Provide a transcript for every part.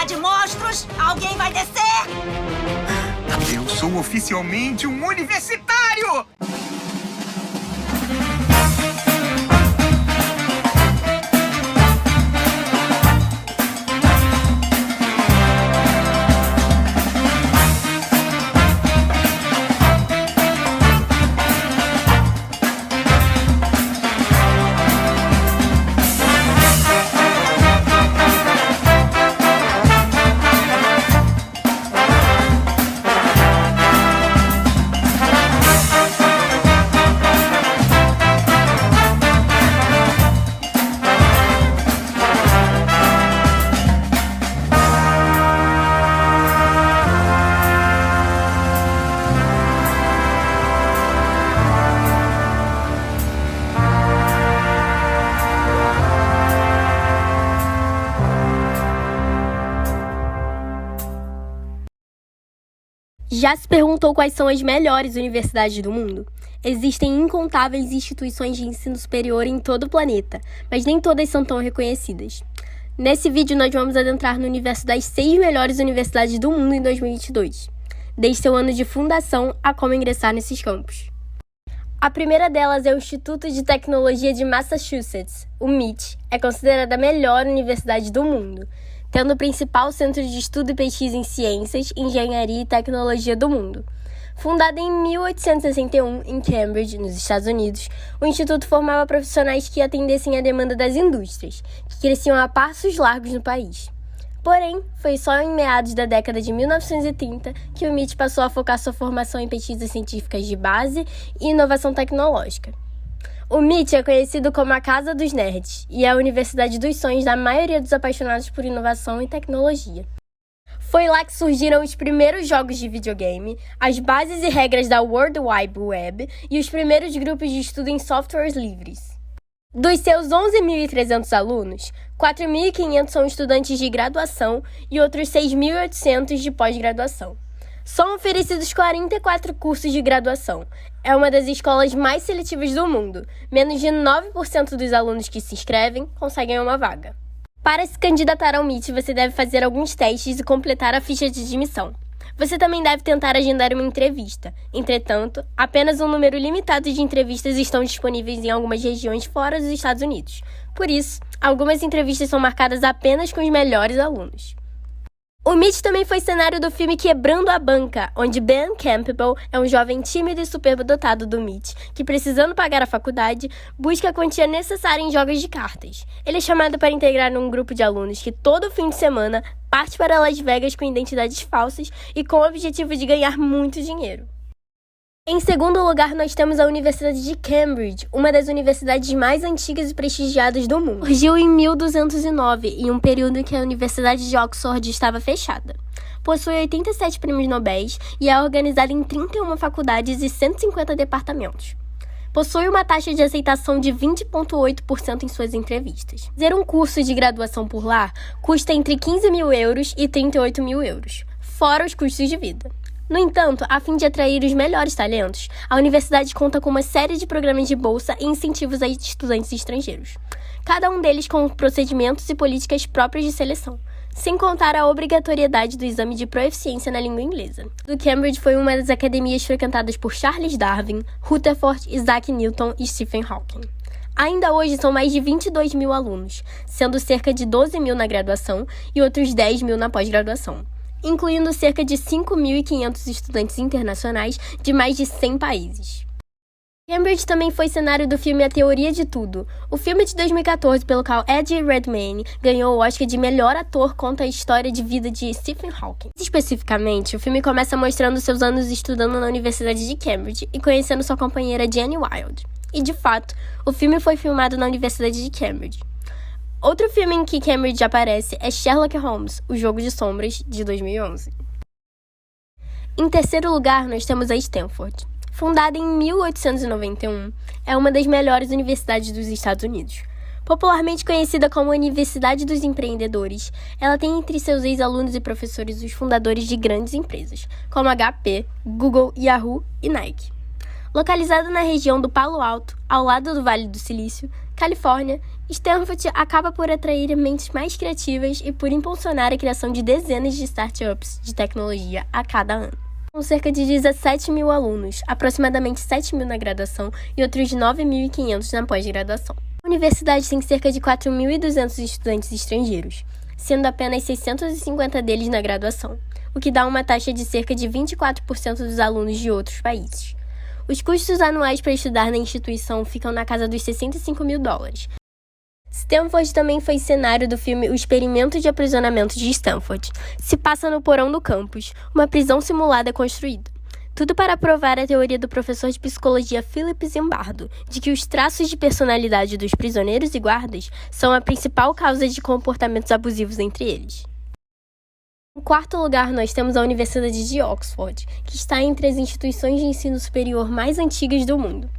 de monstros! Alguém vai descer! Eu sou oficialmente um universitário! Já se perguntou quais são as melhores universidades do mundo? Existem incontáveis instituições de ensino superior em todo o planeta, mas nem todas são tão reconhecidas. Nesse vídeo, nós vamos adentrar no universo das 6 melhores universidades do mundo em 2022, desde seu ano de fundação a como ingressar nesses campos. A primeira delas é o Instituto de Tecnologia de Massachusetts, o MIT. É considerada a melhor universidade do mundo, tendo o principal centro de estudo e pesquisa em ciências, engenharia e tecnologia do mundo. Fundada em 1861 em Cambridge, nos Estados Unidos, o Instituto formava profissionais que atendessem à demanda das indústrias, que cresciam a passos largos no país. Porém, foi só em meados da década de 1930 que o MIT passou a focar sua formação em pesquisas científicas de base e inovação tecnológica. O MIT é conhecido como a Casa dos Nerds e é a universidade dos sonhos da maioria dos apaixonados por inovação e tecnologia. Foi lá que surgiram os primeiros jogos de videogame, as bases e regras da World Wide Web e os primeiros grupos de estudo em softwares livres. Dos seus 11.300 alunos, 4.500 são estudantes de graduação e outros 6.800 de pós-graduação. São oferecidos 44 cursos de graduação. É uma das escolas mais seletivas do mundo. Menos de 9% dos alunos que se inscrevem conseguem uma vaga. Para se candidatar ao MIT, você deve fazer alguns testes e completar a ficha de admissão. Você também deve tentar agendar uma entrevista. Entretanto, apenas um número limitado de entrevistas estão disponíveis em algumas regiões fora dos Estados Unidos. Por isso, algumas entrevistas são marcadas apenas com os melhores alunos. O MIT também foi cenário do filme Quebrando a Banca, onde Ben Campbell é um jovem tímido e superdotado do MIT, que, precisando pagar a faculdade, busca a quantia necessária em jogos de cartas. Ele é chamado para integrar um grupo de alunos que, todo fim de semana, parte para Las Vegas com identidades falsas e com o objetivo de ganhar muito dinheiro. Em segundo lugar, nós temos a Universidade de Cambridge, uma das universidades mais antigas e prestigiadas do mundo. Surgiu em 1209, em um período em que a Universidade de Oxford estava fechada. Possui 87 prêmios Nobel e é organizada em 31 faculdades e 150 departamentos. Possui uma taxa de aceitação de 20,8% em suas entrevistas. Fazer um curso de graduação por lá custa entre 15 mil euros e 38 mil euros, fora os custos de vida. No entanto, a fim de atrair os melhores talentos, a universidade conta com uma série de programas de bolsa e incentivos a estudantes estrangeiros, cada um deles com procedimentos e políticas próprias de seleção, sem contar a obrigatoriedade do exame de proficiência na língua inglesa. O Cambridge foi uma das academias frequentadas por Charles Darwin, Rutherford, Isaac Newton e Stephen Hawking. Ainda hoje são mais de 22 mil alunos, sendo cerca de 12 mil na graduação e outros 10 mil na pós-graduação, incluindo cerca de 5.500 estudantes internacionais de mais de 100 países. Cambridge também foi cenário do filme A Teoria de Tudo. O filme de 2014, pelo qual Eddie Redmayne ganhou o Oscar de melhor ator, conta a história de vida de Stephen Hawking. Especificamente, o filme começa mostrando seus anos estudando na Universidade de Cambridge e conhecendo sua companheira Jenny Wilde. E, de fato, o filme foi filmado na Universidade de Cambridge. Outro filme em que Cambridge aparece é Sherlock Holmes, O Jogo de Sombras, de 2011. Em terceiro lugar, nós temos a Stanford. Fundada em 1891, é uma das melhores universidades dos Estados Unidos. Popularmente conhecida como Universidade dos Empreendedores, ela tem entre seus ex-alunos e professores os fundadores de grandes empresas, como HP, Google, Yahoo e Nike. Localizada na região do Palo Alto, ao lado do Vale do Silício, Califórnia, Stanford acaba por atrair mentes mais criativas e por impulsionar a criação de dezenas de startups de tecnologia a cada ano. Com cerca de 17 mil alunos, aproximadamente 7 mil na graduação e outros 9.500 na pós-graduação. A universidade tem cerca de 4.200 estudantes estrangeiros, sendo apenas 650 deles na graduação, o que dá uma taxa de cerca de 24% dos alunos de outros países. Os custos anuais para estudar na instituição ficam na casa dos $65 mil. Stanford também foi cenário do filme O Experimento de Aprisionamento de Stanford. Se passa no porão do campus, uma prisão simulada é construída. Tudo para provar a teoria do professor de psicologia Philip Zimbardo, de que os traços de personalidade dos prisioneiros e guardas são a principal causa de comportamentos abusivos entre eles. Em quarto lugar, nós temos a Universidade de Oxford, que está entre as instituições de ensino superior mais antigas do mundo.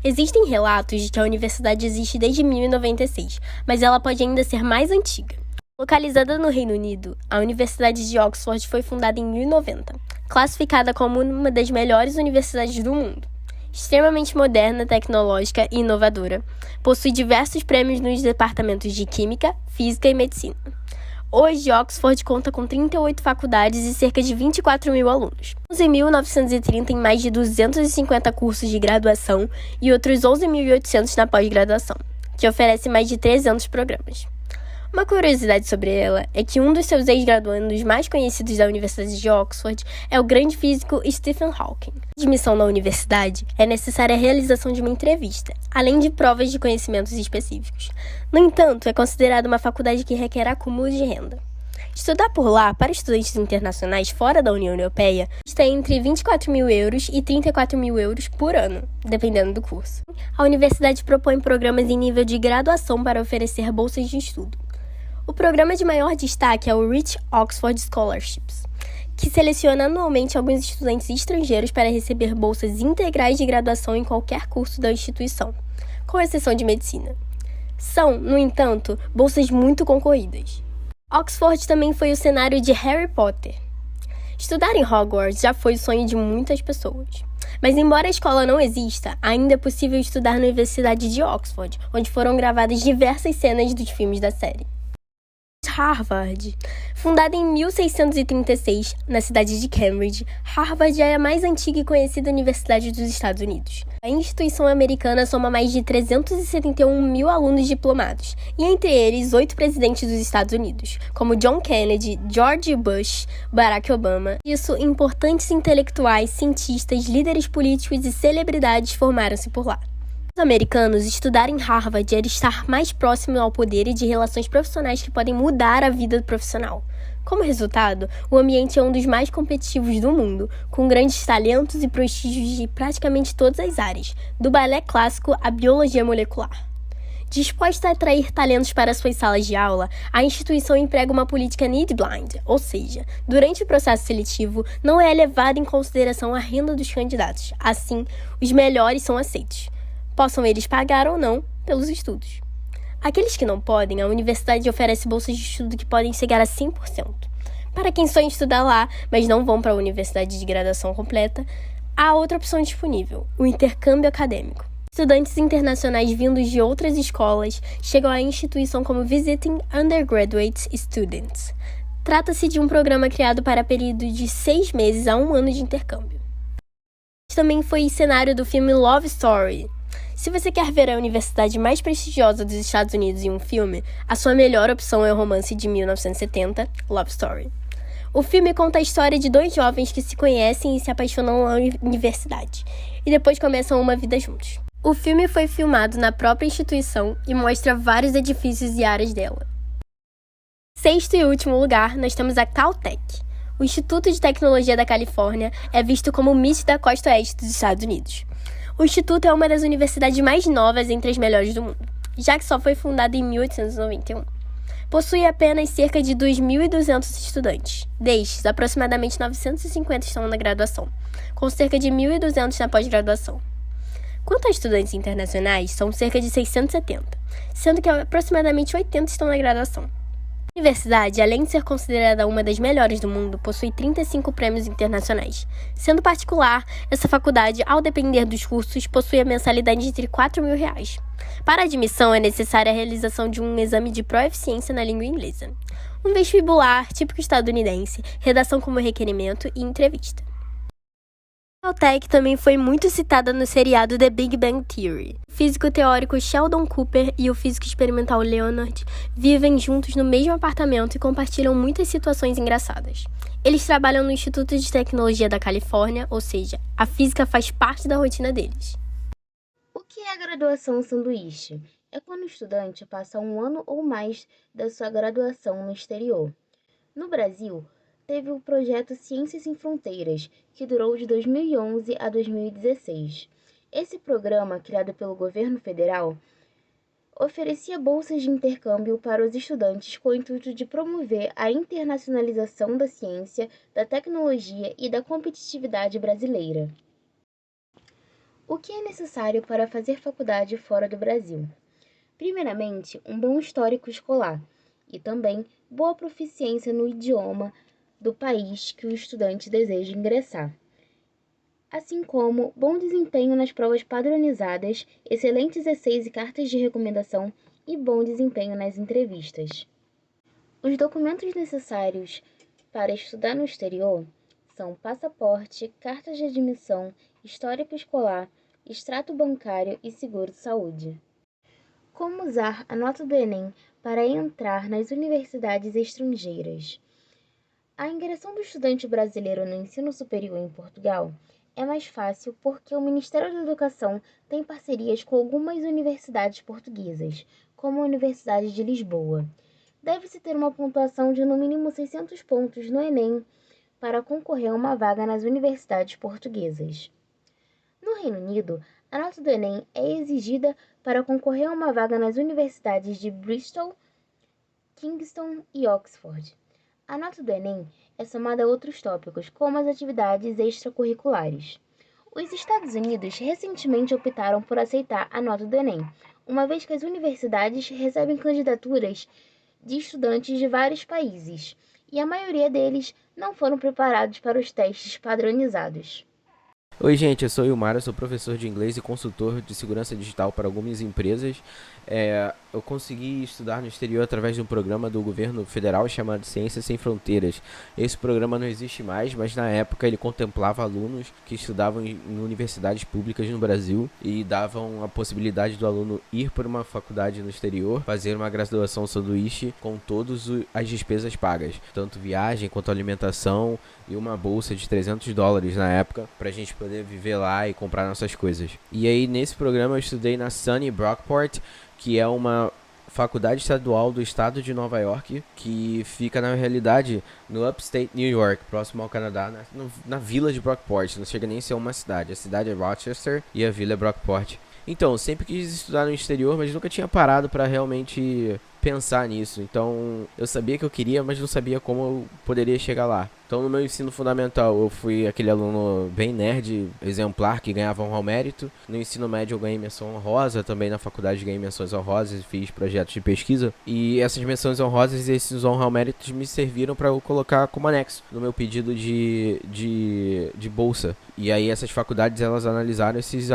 Existem relatos de que a universidade existe desde 1096, mas ela pode ainda ser mais antiga. Localizada no Reino Unido, a Universidade de Oxford foi fundada em 1090, classificada como uma das melhores universidades do mundo. Extremamente moderna, tecnológica e inovadora, possui diversos prêmios nos departamentos de Química, Física e Medicina. Hoje, Oxford conta com 38 faculdades e cerca de 24 mil alunos. 11.930 em mais de 250 cursos de graduação e outros 11.800 na pós-graduação, que oferece mais de 300 programas. Uma curiosidade sobre ela é que um dos seus ex-graduandos mais conhecidos da Universidade de Oxford é o grande físico Stephen Hawking. Para a admissão na universidade, é necessária a realização de uma entrevista, além de provas de conhecimentos específicos. No entanto, é considerada uma faculdade que requer acúmulo de renda. Estudar por lá, para estudantes internacionais fora da União Europeia, está entre 24 mil euros e 34 mil euros por ano, dependendo do curso. A universidade propõe programas em nível de graduação para oferecer bolsas de estudo. O programa de maior destaque é o Rich Oxford Scholarships, que seleciona anualmente alguns estudantes estrangeiros para receber bolsas integrais de graduação em qualquer curso da instituição, com exceção de medicina. São, no entanto, bolsas muito concorridas. Oxford também foi o cenário de Harry Potter. Estudar em Hogwarts já foi o sonho de muitas pessoas. Mas embora a escola não exista, ainda é possível estudar na Universidade de Oxford, onde foram gravadas diversas cenas dos filmes da série. Harvard. Fundada em 1636, na cidade de Cambridge, Harvard é a mais antiga e conhecida universidade dos Estados Unidos. A instituição americana soma mais de 371 mil alunos diplomados, e entre eles 8 presidentes dos Estados Unidos, como John Kennedy, George Bush, Barack Obama. Isso, importantes intelectuais, cientistas, líderes políticos e celebridades formaram-se por lá. Os americanos, estudar em Harvard era estar mais próximo ao poder e de relações profissionais que podem mudar a vida profissional. Como resultado, o ambiente é um dos mais competitivos do mundo, com grandes talentos e prestígios de praticamente todas as áreas, do balé clássico à biologia molecular. Disposta a atrair talentos para suas salas de aula, a instituição emprega uma política need blind, ou seja, durante o processo seletivo não é levada em consideração a renda dos candidatos, assim, os melhores são aceitos. Possam eles pagar ou não pelos estudos. Aqueles que não podem, a universidade oferece bolsas de estudo que podem chegar a 100%. Para quem sonha estudar lá, mas não vão para a universidade de graduação completa, há outra opção disponível, o intercâmbio acadêmico. Estudantes internacionais vindos de outras escolas chegam à instituição como Visiting Undergraduate Students. Trata-se de um programa criado para período de 6 meses a 1 ano de intercâmbio. Também foi cenário do filme Love Story. Se você quer ver a universidade mais prestigiosa dos Estados Unidos em um filme, a sua melhor opção é o romance de 1970, Love Story. O filme conta a história de 2 jovens que se conhecem e se apaixonam na universidade, e depois começam uma vida juntos. O filme foi filmado na própria instituição e mostra vários edifícios e áreas dela. Sexto e último lugar, nós temos a Caltech. O Instituto de Tecnologia da Califórnia é visto como o MIT da costa oeste dos Estados Unidos. O Instituto é uma das universidades mais novas entre as melhores do mundo, já que só foi fundado em 1891. Possui apenas cerca de 2.200 estudantes. Destes, aproximadamente 950 estão na graduação, com cerca de 1.200 na pós-graduação. Quanto a estudantes internacionais, são cerca de 670, sendo que aproximadamente 80 estão na graduação. A universidade, além de ser considerada uma das melhores do mundo, possui 35 prêmios internacionais. Sendo particular, essa faculdade, ao depender dos cursos, possui a mensalidade entre R$ 4.000. Para admissão, é necessária a realização de um exame de proficiência na língua inglesa, um vestibular típico estadunidense, redação como requerimento e entrevista. A Caltech também foi muito citada no seriado The Big Bang Theory. O físico teórico Sheldon Cooper e o físico experimental Leonard vivem juntos no mesmo apartamento e compartilham muitas situações engraçadas. Eles trabalham no Instituto de Tecnologia da Califórnia, ou seja, a física faz parte da rotina deles. O que é a graduação sanduíche? É quando o estudante passa um ano ou mais da sua graduação no exterior. No Brasil, teve o projeto Ciências Sem Fronteiras, que durou de 2011 a 2016. Esse programa, criado pelo governo federal, oferecia bolsas de intercâmbio para os estudantes com o intuito de promover a internacionalização da ciência, da tecnologia e da competitividade brasileira. O que é necessário para fazer faculdade fora do Brasil? Primeiramente, um bom histórico escolar e também boa proficiência no idioma do país que o estudante deseja ingressar, assim como bom desempenho nas provas padronizadas, excelentes essays e cartas de recomendação e bom desempenho nas entrevistas. Os documentos necessários para estudar no exterior são passaporte, cartas de admissão, histórico escolar, extrato bancário e seguro-saúde. Como usar a nota do Enem para entrar nas universidades estrangeiras? A ingressão do estudante brasileiro no ensino superior em Portugal é mais fácil porque o Ministério da Educação tem parcerias com algumas universidades portuguesas, como a Universidade de Lisboa. Deve-se ter uma pontuação de no mínimo 600 pontos no Enem para concorrer a uma vaga nas universidades portuguesas. No Reino Unido, a nota do Enem é exigida para concorrer a uma vaga nas universidades de Bristol, Kingston e Oxford. A nota do Enem é somada a outros tópicos, como as atividades extracurriculares. Os Estados Unidos recentemente optaram por aceitar a nota do Enem, uma vez que as universidades recebem candidaturas de estudantes de vários países, e a maioria deles não foram preparados para os testes padronizados. Oi gente, eu sou o Ilmar, eu sou professor de inglês e consultor de segurança digital para algumas empresas. Eu consegui estudar no exterior através de um programa do governo federal chamado Ciências Sem Fronteiras. Esse programa não existe mais, mas na época ele contemplava alunos que estudavam em universidades públicas no Brasil e davam a possibilidade do aluno ir para uma faculdade no exterior, fazer uma graduação sanduíche com todas as despesas pagas, tanto viagem quanto alimentação e uma bolsa de $300 na época, para a gente poder viver lá e comprar nossas coisas. E aí nesse programa eu estudei na SUNY Brockport, que é uma faculdade estadual do estado de Nova York, que fica na realidade no Upstate New York, próximo ao Canadá, na vila de Brockport. Não chega nem a ser uma cidade, a cidade é Rochester e a vila é Brockport. Então, eu sempre quis estudar no exterior, mas nunca tinha parado para realmente pensar nisso. Então, eu sabia que eu queria, mas não sabia como eu poderia chegar lá. Então, no meu ensino fundamental, eu fui aquele aluno bem nerd, exemplar, que ganhava honra ao mérito. No ensino médio, eu ganhei menção honrosa. Também na faculdade, ganhei menções honrosas e fiz projetos de pesquisa. E essas menções honrosas e esses honra ao mérito me serviram para eu colocar como anexo no meu pedido de bolsa. E aí, essas faculdades, elas analisaram esses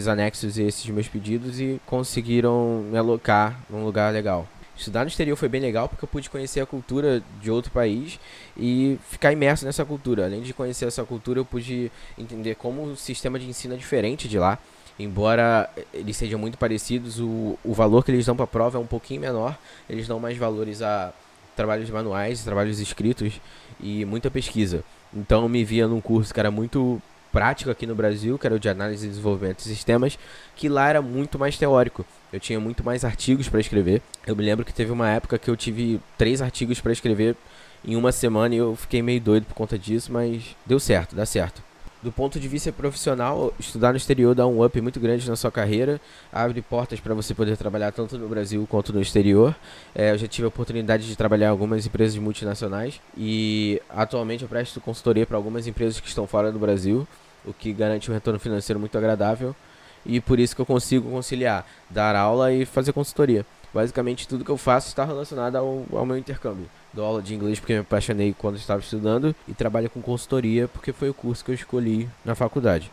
anexos e esses meus pedidos e conseguiram me alocar num lugar legal. Estudar no exterior foi bem legal porque eu pude conhecer a cultura de outro país e ficar imerso nessa cultura. Além de conhecer essa cultura, eu pude entender como o sistema de ensino é diferente de lá. Embora eles sejam muito parecidos, o valor que eles dão para a prova é um pouquinho menor. Eles dão mais valores a trabalhos manuais, trabalhos escritos e muita pesquisa. Então eu me via num curso que era muito prático aqui no Brasil, que era o de análise e desenvolvimento de sistemas, que lá era muito mais teórico. Eu tinha muito mais artigos para escrever. Eu me lembro que teve uma época que eu tive 3 artigos para escrever em uma semana e eu fiquei meio doido por conta disso, mas deu certo, dá certo. Do ponto de vista profissional, estudar no exterior dá um up muito grande na sua carreira, abre portas para você poder trabalhar tanto no Brasil quanto no exterior. Eu já tive a oportunidade de trabalhar em algumas empresas multinacionais e atualmente eu presto consultoria para algumas empresas que estão fora do Brasil, o que garante um retorno financeiro muito agradável e por isso que eu consigo conciliar dar aula e fazer consultoria. Basicamente tudo que eu faço está relacionado ao meu intercâmbio. Dou aula de inglês porque me apaixonei quando estava estudando e trabalho com consultoria porque foi o curso que eu escolhi na faculdade.